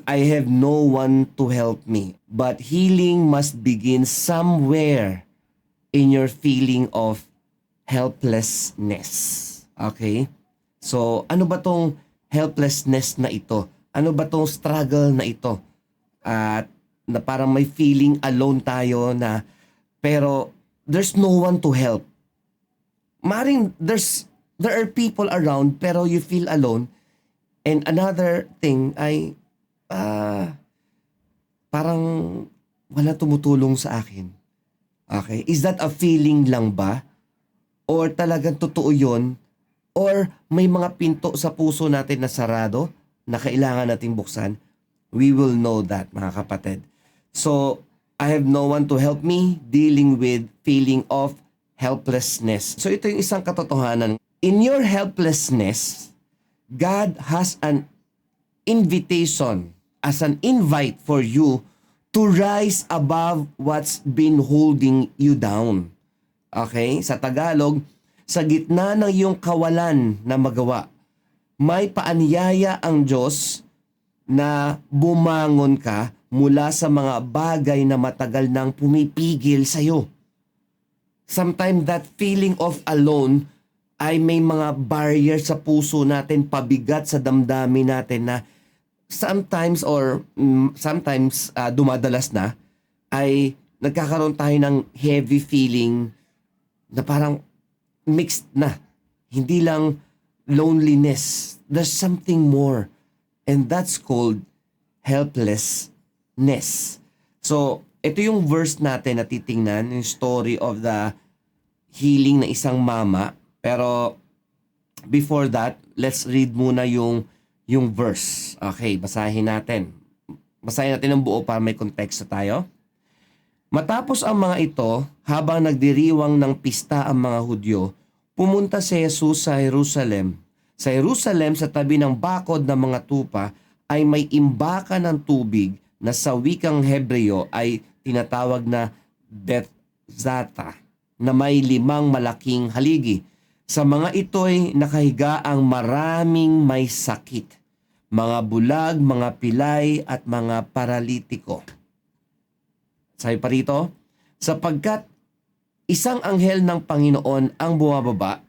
I have no one to help me. But healing must begin somewhere in your feeling of helplessness. Okay? So, ano ba tong helplessness na ito? Ano ba tong struggle na ito? At na parang may feeling alone tayo na pero there's no one to help. Maring there are people around pero you feel alone. And another thing ay parang wala tumutulong sa akin. Okay? Is that a feeling lang ba? Or talagang totoo yun? Or may mga pinto sa puso natin na sarado na kailangan nating buksan? We will know that, mga kapatid. So, I have no one to help me dealing with feeling of helplessness. So, ito yung isang katotohanan. In your helplessness, God has an invitation, as an invite for you to rise above what's been holding you down. Okay? Sa Tagalog, sa gitna ng iyong kawalan na magawa, may paanyaya ang Diyos na bumangon ka mula sa mga bagay na matagal nang pumipigil sa iyo. Sometimes that feeling of alone ay may mga barrier sa puso natin, pabigat sa damdamin natin na sometimes dumadalas na ay nagkakaroon tayo ng heavy feeling na parang mixed na. Hindi lang loneliness. There's something more. And that's called helplessness. So, ito yung verse natin na titingnan, yung story of the healing na isang mama. Pero, before that, let's read muna yung verse. Okay, basahin natin. Basahin natin ang buo para may konteksto tayo. Matapos ang mga ito, habang nagdiriwang ng pista ang mga Hudyo, pumunta si Jesus sa Jerusalem. Sa Jerusalem, sa tabi ng bakod ng mga tupa, ay may imbakan ng tubig na sa wikang Hebreo ay tinatawag na Bethzatha, na may 5 malaking haligi. Sa mga ito'y nakahiga ang maraming may sakit, mga bulag, mga pilay at mga paralitiko. Sabi pa rito, sapagkat isang anghel ng Panginoon ang bumababa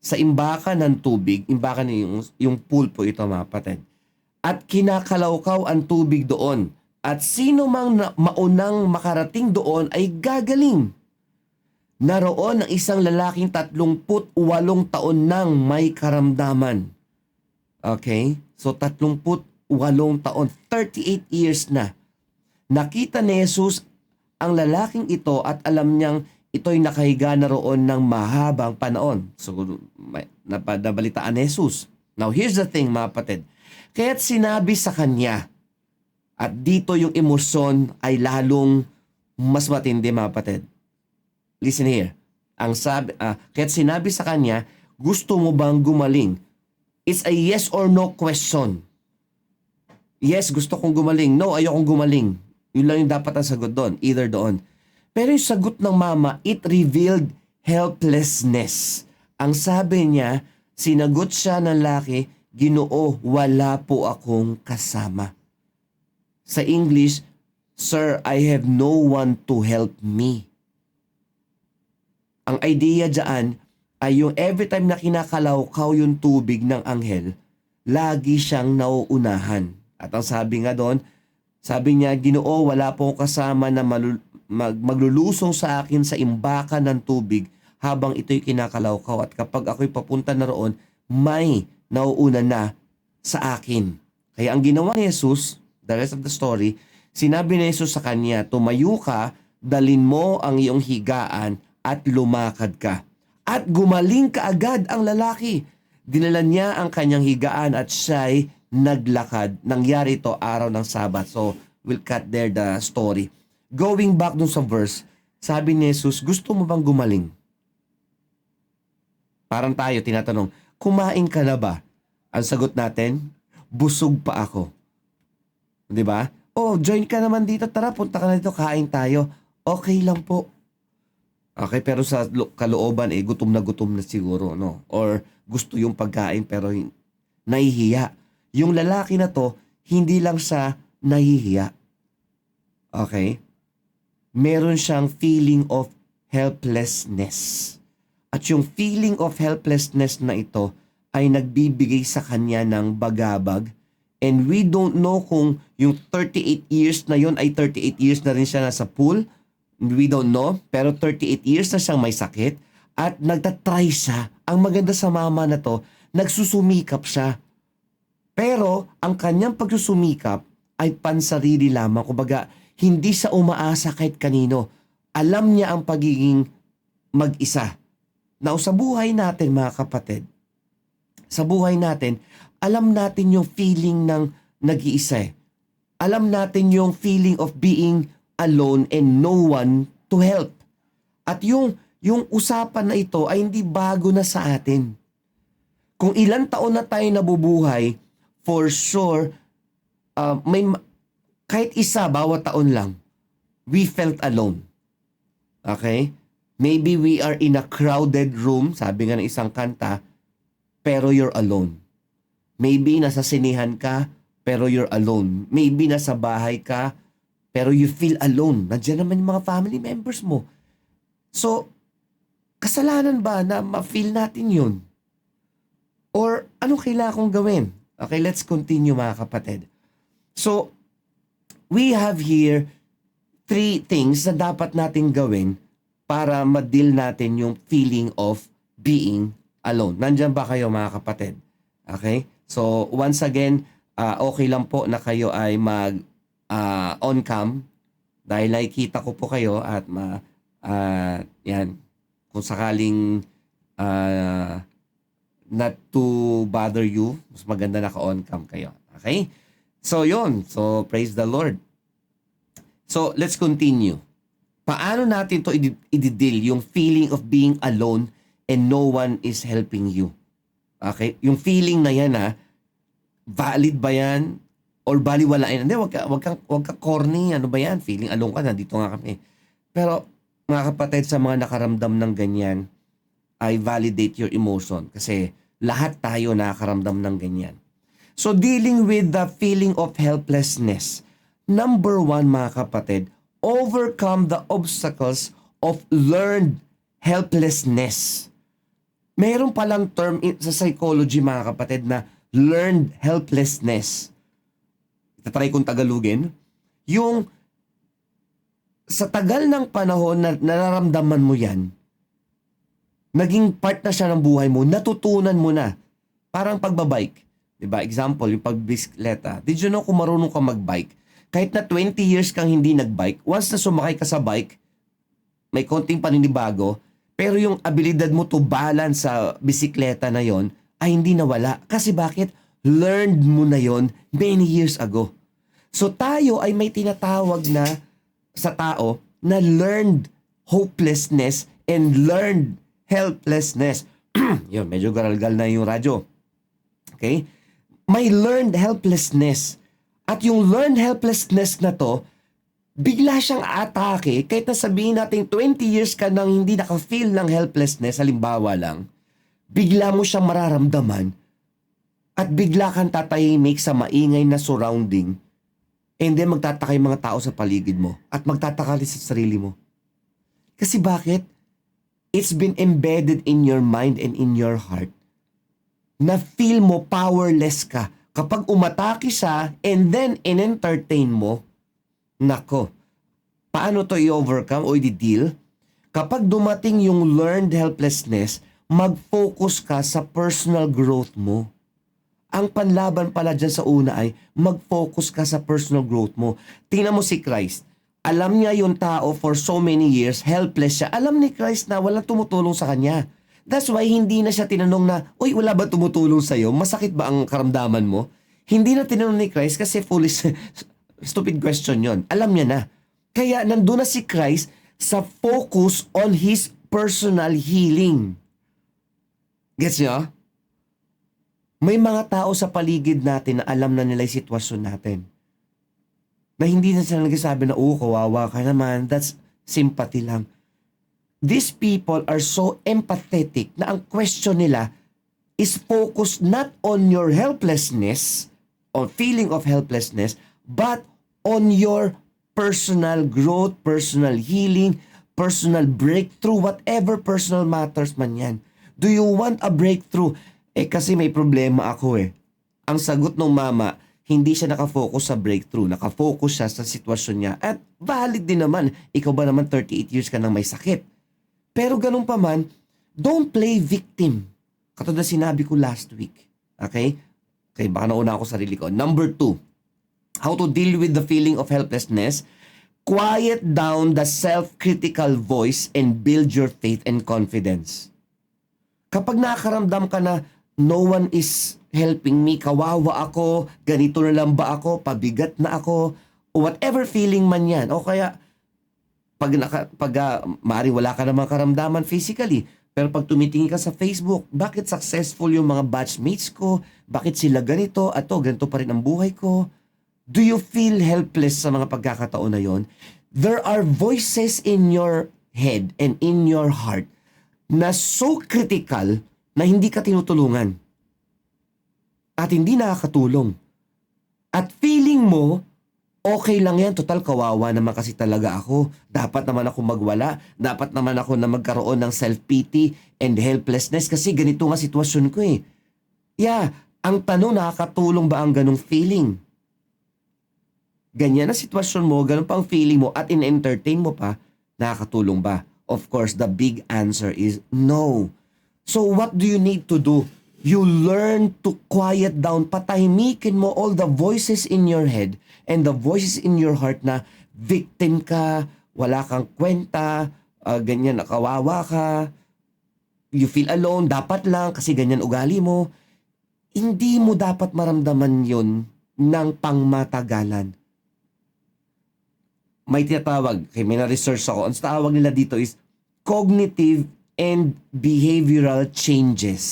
sa imbakan ng tubig, imbakan yung pool po ito, mga kapatid, at kinakalawkaw ang tubig doon, at sino mang maunang makarating doon ay gagaling. Naroon ang isang lalaking 38 taon nang may karamdaman. Okay? So 38 taon, 38 years na. Nakita ni Jesus ang lalaking ito at alam niyang ito'y nakahiga na roon ng mahabang panahon. So napabalitaan ni Jesus. Now here's the thing, mga kapatid. Kaya't sinabi sa kanya, at dito yung emosyon ay lalong mas matindi, mga kapatid. Listen here. Kaya't sinabi sa kanya, gusto mo bang gumaling? It's a yes or no question. Yes, gusto kong gumaling. No, ayokong gumaling. Yun lang yung dapat ang sagot doon. Either doon. Pero yung sagot ng mama, it revealed helplessness. Ang sabi niya, sinagot siya ng laki, Ginoo, wala po akong kasama. Sa English, Sir, I have no one to help me. Ang idea dyan ay yung every time na kinakalawkaw yung tubig ng anghel, lagi siyang nauunahan. At ang sabi nga doon, sabi niya, Ginoo, wala po akong kasama na maglulusong sa akin sa imbakan ng tubig habang ito'y kinakalawkaw. At kapag ako'y papunta na roon, may nauuna na sa akin. Kaya ang ginawa ni Jesus, the rest of the story, sinabi ni Jesus sa kanya, tumayo ka, dalin mo ang iyong higaan at lumakad ka. At gumaling kaagad ang lalaki. Dinala niya ang kanyang higaan at siya'y naglakad. Nangyari ito araw ng Sabat. So, we'll cut there the story. Going back dun sa verse, sabi ni Jesus, gusto mo bang gumaling? Parang tayo tinatanong, kumain ka na ba? Ang sagot natin, busog pa ako. Di ba? Oh, join ka naman dito. Tara, punta ka na dito, kain tayo. Okay lang po. Okay, pero sa kalooban, gutom na siguro, no? Or gusto yung pagkain pero nahihiya. Yung lalaki na to, hindi lang sa nahihiya. Okay? Meron siyang feeling of helplessness. At yung feeling of helplessness na ito ay nagbibigay sa kanya ng bagabag. And we don't know kung yung 38 years na yun ay 38 years na rin siya nasa pool. We don't know. Pero 38 years na siyang may sakit. At nagtatry siya. Ang maganda sa mama na to, nagsusumikap siya. Pero ang kanyang pagsusumikap ay pansarili lamang. Kumbaga, hindi siya umaasa kahit kanino. Alam niya ang pagiging mag-isa. Now, sa buhay natin mga kapatid, sa buhay natin, alam natin yung feeling ng nag-iisa. Alam natin yung feeling of being alone and no one to help. At yung usapan na ito ay hindi bago na sa atin. Kung ilang taon na tayo nabubuhay, for sure, kahit isa, bawat taon lang, we felt alone. Okay? Maybe we are in a crowded room, sabi nga ng isang kanta, pero you're alone. Maybe nasa sinihan ka, pero you're alone. Maybe nasa bahay ka, pero you feel alone. Nandiyan naman yung mga family members mo. So, kasalanan ba na ma-feel natin yun? Or ano kailangan kong gawin? Okay, let's continue mga kapatid. So, we have here 3 things na dapat natin gawin para ma-deal natin yung feeling of being alone. Nandyan ba kayo mga kapatid? Okay? So, once again, okay lang po na kayo ay on cam dahil nakikita ko po kayo at yan, kung sakaling not to bother you, mas maganda naka-on cam kayo. Okay? So, yun. So, praise the Lord. So, let's continue. Paano natin to i-deal yung feeling of being alone and no one is helping you? Okay? Yung feeling na yan valid ba yan? Or baliwalain? Hindi, wag ka corny. Ano ba yan? Feeling alone ka, nandito nga kami. Pero, mga kapatid, sa mga nakaramdam ng ganyan, I validate your emotion. Kasi lahat tayo nakakaramdam ng ganyan. So, dealing with the feeling of helplessness. Number 1, mga kapatid, overcome the obstacles of learned helplessness. Meron palang term sa psychology mga kapatid na learned helplessness. Itatry kong Tagalogin. Yung sa tagal ng panahon na nararamdaman mo yan, naging part na siya ng buhay mo, natutunan mo na. Parang pagbabike. Diba? Example, yung pagbisikleta. Did you know kung marunong ka magbike? Kahit na 20 years kang hindi nagbike, once na sumakay ka sa bike, may konting paninibago, pero yung abilidad mo to balance sa bisikleta na yon ay hindi nawala. Kasi bakit? Learned mo na yon many years ago. So tayo ay may tinatawag na sa tao na learned hopelessness and learned helplessness. Yun, medyo garalgal na yung radyo. Okay? May learned helplessness. At yung learned helplessness na to, bigla siyang atake kahit na sabihin natin 20 years ka nang hindi naka-feel ng helplessness, halimbawa lang, bigla mo siyang mararamdaman at bigla kang tatahimik sa maingay na surrounding and then magtataka yung mga tao sa paligid mo at magtataka rin sa sarili mo. Kasi bakit? It's been embedded in your mind and in your heart na feel mo powerless ka. Kapag umatake siya and then in-entertain mo, nako, paano to i-overcome o i-deal? Kapag dumating yung learned helplessness, mag-focus ka sa personal growth mo. Ang panlaban pala dyan sa una ay mag-focus ka sa personal growth mo. Tingnan mo si Christ. Alam niya yung tao for so many years, helpless siya. Alam ni Christ na walang tumutulong sa kanya. That's why hindi na siya tinanong na, uy, wala ba tumutulong sa'yo? Masakit ba ang karamdaman mo? Hindi na tinanong ni Christ kasi foolish, stupid question yon. Alam niya na. Kaya nandun na si Christ sa focus on His personal healing. Gets niyo? May mga tao sa paligid natin na alam na nila yung sitwasyon natin. Na hindi na sila nagsasabi na, kawawa ka naman. That's sympathy lang. These people are so empathetic na ang question nila is focused not on your helplessness, or feeling of helplessness, but on your personal growth, personal healing, personal breakthrough, whatever personal matters man yan. Do you want a breakthrough? Kasi may problema ako Ang sagot ng mama, hindi siya nakafocus sa breakthrough. Nakafocus siya sa sitwasyon niya. At valid din naman. Ikaw ba naman 38 years ka nang may sakit? Pero ganun pa man, don't play victim. Katulad na sinabi ko last week. Okay? Okay, baka nauna ako sa sarili ko. Number 2, how to deal with the feeling of helplessness. Quiet down the self-critical voice and build your faith and confidence. Kapag nakakaramdam ka na no one is helping me, kawawa ako, ganito na lang ba ako, pabigat na ako, o whatever feeling man yan, o kaya maari wala ka namang karamdaman physically, pero pag tumitingin ka sa Facebook, bakit successful yung mga batchmates ko? Bakit sila ganito? Ganito pa rin ang buhay ko? Do you feel helpless sa mga pagkakataon na yon? There are voices in your head and in your heart na so critical na hindi ka tinutulungan at hindi nakakatulong. At feeling mo, okay lang yan, total kawawa naman kasi talaga ako. Dapat naman ako magwala. Dapat naman ako na magkaroon ng self-pity and helplessness kasi ganito nga sitwasyon ko Yeah, ang tanong, nakakatulong ba ang ganong feeling? Ganyan na sitwasyon mo, ganun pa ang feeling mo at in-entertain mo pa, nakakatulong ba? Of course, the big answer is no. So what do you need to do? You learn to quiet down, patahimikin mo all the voices in your head and the voices in your heart na victim ka, wala kang kwenta, ganyan, nakawawa ka, you feel alone, dapat lang kasi ganyan ugali mo. Hindi mo dapat maramdaman yun ng pangmatagalan. May tinatawag, may na-research ako, ang tawag nila dito is cognitive and behavioral changes.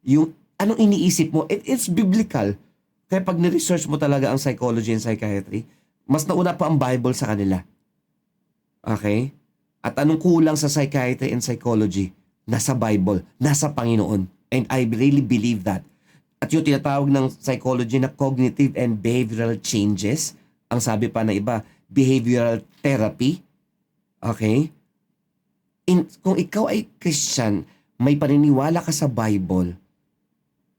Yung anong iniisip mo, it's biblical. Kaya pag ni-research mo talaga ang psychology and psychiatry, mas nauna pa ang Bible sa kanila. Okay? At anong kulang sa psychiatry and psychology? Nasa Bible, nasa Panginoon. And I really believe that. At yung tinatawag ng psychology na cognitive and behavioral changes, ang sabi pa na iba, behavioral therapy. Okay? Kung ikaw ay Christian, may paniniwala ka sa Bible,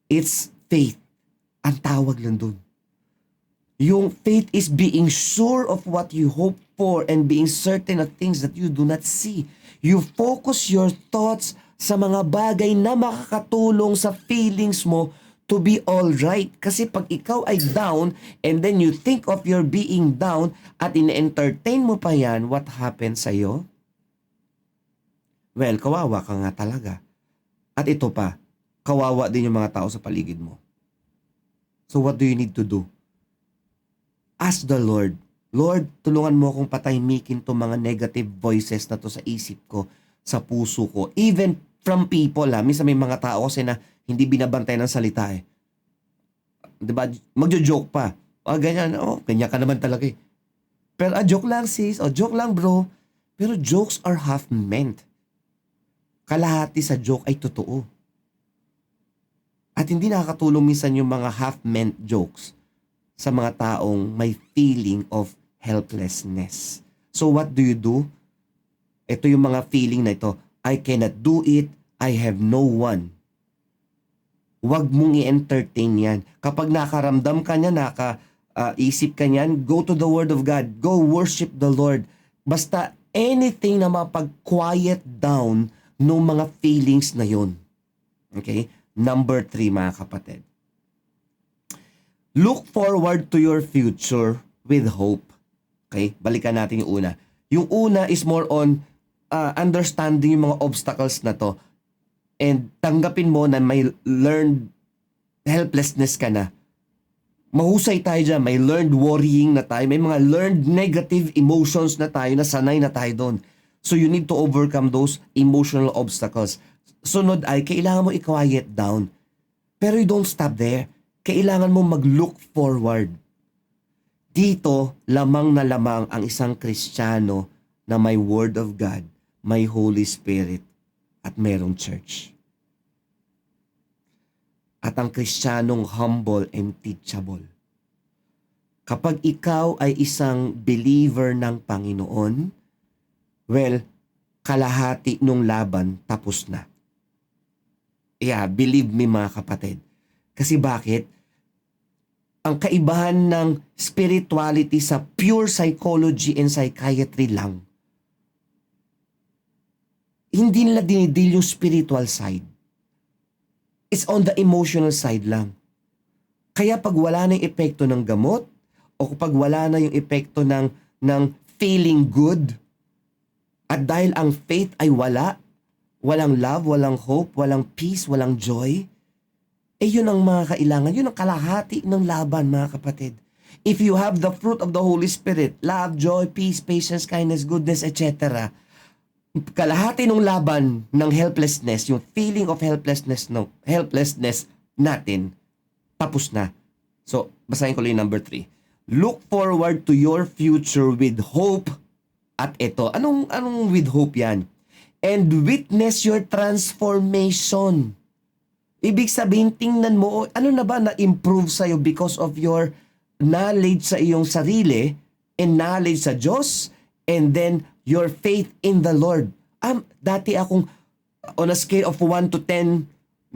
it's faith. Ang tawag lang dun. Yung faith is being sure of what you hope for and being certain of things that you do not see. You focus your thoughts sa mga bagay na makakatulong sa feelings mo to be all right. Kasi pag ikaw ay down and then you think of your being down at in-entertain mo pa yan, what happens sa'yo? Well, kawawa ka nga talaga. At ito pa, kawawa din yung mga tao sa paligid mo. So what do you need to do? Ask the Lord, Lord, tulungan mo akong patahimikin itong mga negative voices na to sa isip ko, sa puso ko. Even from people, minsan may mga tao kasi na hindi binabantay ng salita Diba? Magjo-joke pa. Ganyan, ganyan ka naman talaga Pero joke lang sis, joke lang bro. Pero jokes are half meant. Kalahati sa joke ay totoo. At hindi nakakatulong minsan yung mga half-meant jokes sa mga taong may feeling of helplessness. So what do you do? Ito yung mga feeling na ito. I cannot do it. I have no one. Huwag mong i-entertain yan. Kapag nakaramdam ka niya, isip ka niyan, go to the Word of God. Go worship the Lord. Basta anything na mapag-quiet down ng mga feelings na yun. Okay? Number 3, mga kapatid. Look forward to your future with hope. Okay? Balikan natin yung una. Yung una is more on understanding yung mga obstacles na to and tanggapin mo na may learned helplessness ka na. Mahusay tayo dyan. May learned worrying na tayo. May mga learned negative emotions na tayo na sanay na tayo doon. So you need to overcome those emotional obstacles. Sunod ay, kailangan mo i-quiet down. Pero you don't stop there. Kailangan mo mag-look forward. Dito, lamang na lamang ang isang Kristiyano na may Word of God, may Holy Spirit, at mayroong church. at ang Kristiyanong humble and teachable. Kapag ikaw ay isang believer ng Panginoon, well, kalahati nung laban tapos na. Yeah, believe me mga kapatid. Kasi bakit? Ang kaibahan ng spirituality sa pure psychology and psychiatry lang, hindi nila dinidil yung spiritual side. It's on the emotional side lang. Kaya pag wala na yung epekto ng gamot, o kapag wala na yung epekto ng feeling good, at dahil ang faith ay walang love, walang hope, walang peace, walang joy, yun ang mga kailangan. Yun ang kalahati ng laban, mga kapatid. If you have the fruit of the Holy Spirit, love, joy, peace, patience, kindness, goodness, etc., kalahati ng laban ng helplessness, yung feeling of helplessness natin, tapos na. So, basahin ko lang yung number 3. Look forward to your future with hope. At ito, anong with hope yan? And witness your transformation. Ibig sabihin, tingnan mo, ano na ba na-improve sa'yo because of your knowledge sa iyong sarili and knowledge sa Diyos and then your faith in the Lord. Dati akong, on a scale of 1 to 10,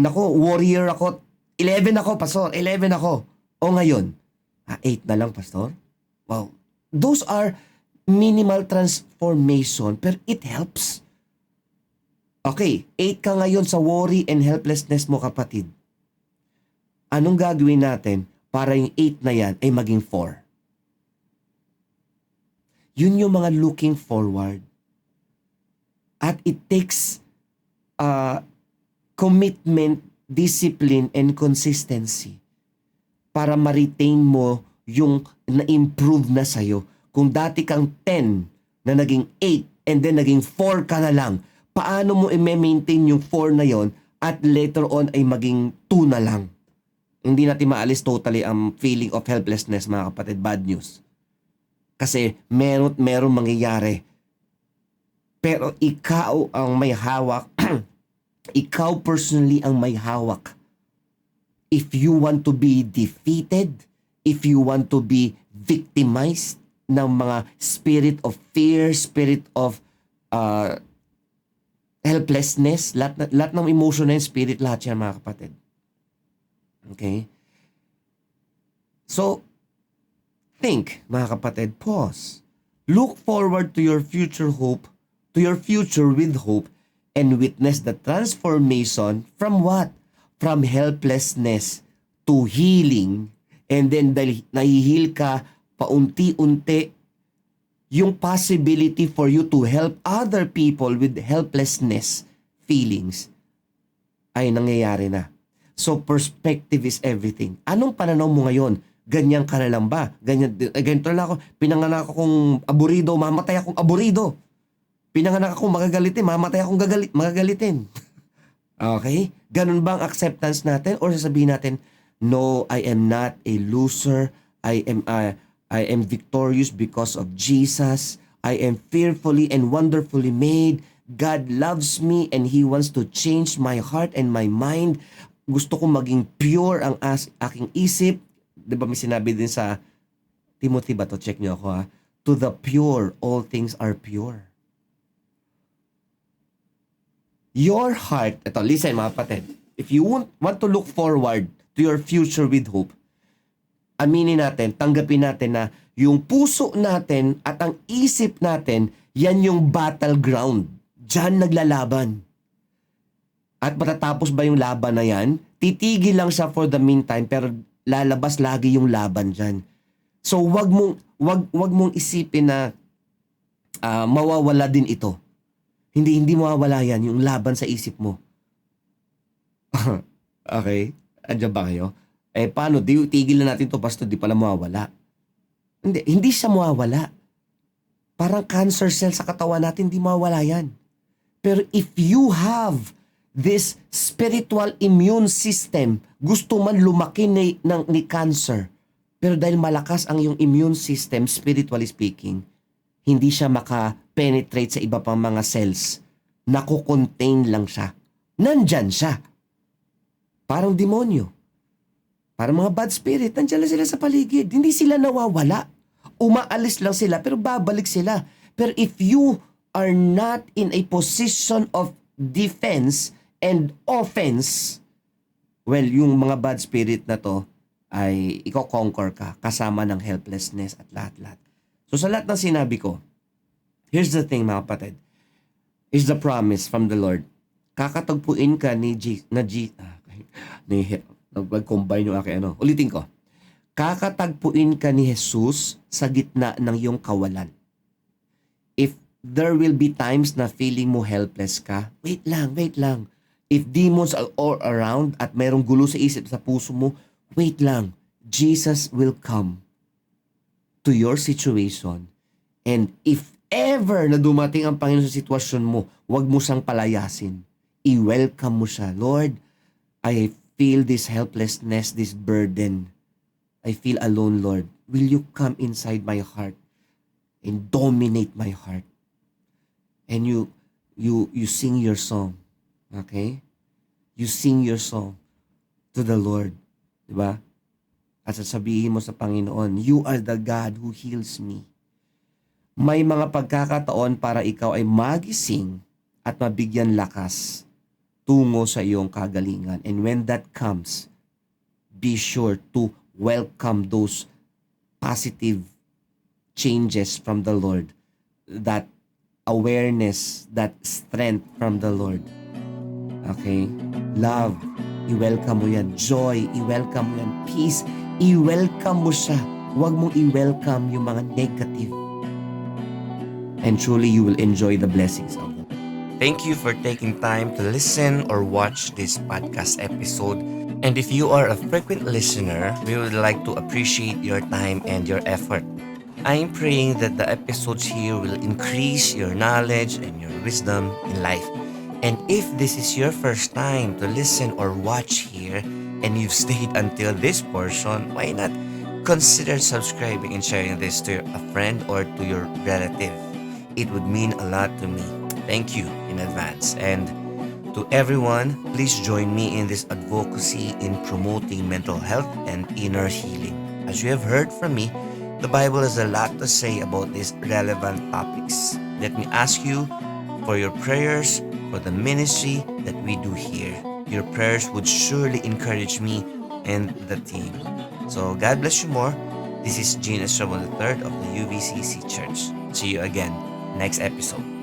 nako, warrior ako, 11 ako, pastor, 11 ako. O ngayon, 8 na lang, pastor. Wow. Those are minimal transformation, pero it helps. Okay, 8 ka ngayon sa worry and helplessness mo, kapatid. Anong gagawin natin para yung 8 na yan ay maging 4? Yun yung mga looking forward. At it takes commitment, discipline, and consistency para ma-retain mo yung na-improve na sa'yo. Kung dati kang 10 na naging 8 and then naging 4 ka na lang, paano mo i-maintain yung 4 na yon at later on ay maging 2 na lang? Hindi natin maalis totally ang feeling of helplessness, mga kapatid. Bad news. Kasi meron mangyayari. Pero ikaw ang may hawak. Ikaw personally ang may hawak. If you want to be defeated, if you want to be victimized ng mga spirit of fear, spirit of helplessness, lahat ng emotion and spirit, lahat yan, mga kapatid. Okay? So, think, mga kapatid, pause. Look forward to your future hope, to your future with hope, and witness the transformation from what? From helplessness to healing. And then, dahil nahihil ka, paunti-unti, yung possibility for you to help other people with helplessness feelings ay nangyayari na. So, perspective is everything. Anong pananaw mo ngayon? Ganyan ka na lang ba? Ganito lang ako. Pinanganak akong aburido, mamatay akong aburido. Pinanganak akong magagalitin, mamatay akong magagalitin. Okay? Ganun ba ang acceptance natin? Or sasabihin natin, no, I am not a loser. I am victorious because of Jesus. I am fearfully and wonderfully made. God loves me and He wants to change my heart and my mind. Gusto ko maging pure ang aking isip. Diba may sinabi din sa Timothy ba to? Check nyo ako ha. To the pure, all things are pure. Your heart, ito, listen mga kapatid. If you want to look forward to your future with hope, aminin natin, tanggapin natin na yung puso natin at ang isip natin, yan yung battleground. Diyan naglalaban. At matatapos ba yung laban na yan? Titigil lang siya for the meantime, pero lalabas lagi yung laban dyan. So wag mong isipin na mawawala din ito. Hindi mawawala yan, yung laban sa isip mo. Okay? Andiyan ba kayo? Paano? Tigil na natin to, pastor, di pala mawawala. Hindi siya mawawala. Parang cancer cell sa katawan natin, di mawawala yan. Pero if you have this spiritual immune system, gusto man lumaki ni cancer, pero dahil malakas ang iyong immune system, spiritually speaking, hindi siya maka-penetrate sa iba pang mga cells. Nakukontain lang siya. Nandyan siya. Parang demonyo. Para mga bad spirit, nandiyan lang sila sa paligid. Hindi sila nawawala. Umaalis lang sila, pero babalik sila. Pero if you are not in a position of defense and offense, well, yung mga bad spirit na to ay iko-conquer ka kasama ng helplessness at lahat-lahat. So sa lahat ng sinabi ko, here's the thing mga kapatid. Is the promise from the Lord. Kakatagpuin ka nag-combine yung aking Ulitin ko. Kakatagpuin ka ni Jesus sa gitna ng iyong kawalan. If there will be times na feeling mo helpless ka, wait lang. If demons are all around at mayroong gulo sa isip sa puso mo, wait lang. Jesus will come to your situation. And if ever na dumating ang Panginoon sa sitwasyon mo, huwag mo siyang palayasin. I-welcome mo siya. Lord, I feel this helplessness, this burden. I feel alone, Lord. Will you come inside my heart and dominate my heart? And you sing your song. Okay? You sing your song to the Lord. Diba? At sasabihin mo sa Panginoon, you are the God who heals me. May mga pagkakataon para ikaw ay magising at mabigyan lakas tungo sa iyong kagalingan. And when that comes, be sure to welcome those positive changes from the Lord. That awareness, that strength from the Lord. Okay? Love, i-welcome mo yan. Joy, i-welcome mo yan. Peace, i-welcome mo siya. Huwag mong i-welcome yung mga negative. And truly, you will enjoy the blessings of them. Thank you for taking time to listen or watch this podcast episode. And if you are a frequent listener, we would like to appreciate your time and your effort. I am praying that the episodes here will increase your knowledge and your wisdom in life. And if this is your first time to listen or watch here, and you've stayed until this portion, why not consider subscribing and sharing this to a friend or to your relative? It would mean a lot to me. Thank you in advance. And to everyone, please join me in this advocacy in promoting mental health and inner healing. As you have heard from me, the Bible has a lot to say about these relevant topics. Let me ask you for your prayers for the ministry that we do here. Your prayers would surely encourage me and the team. So God bless you more. This is Gene Estrabon III of the UVCC Church. See you again next episode.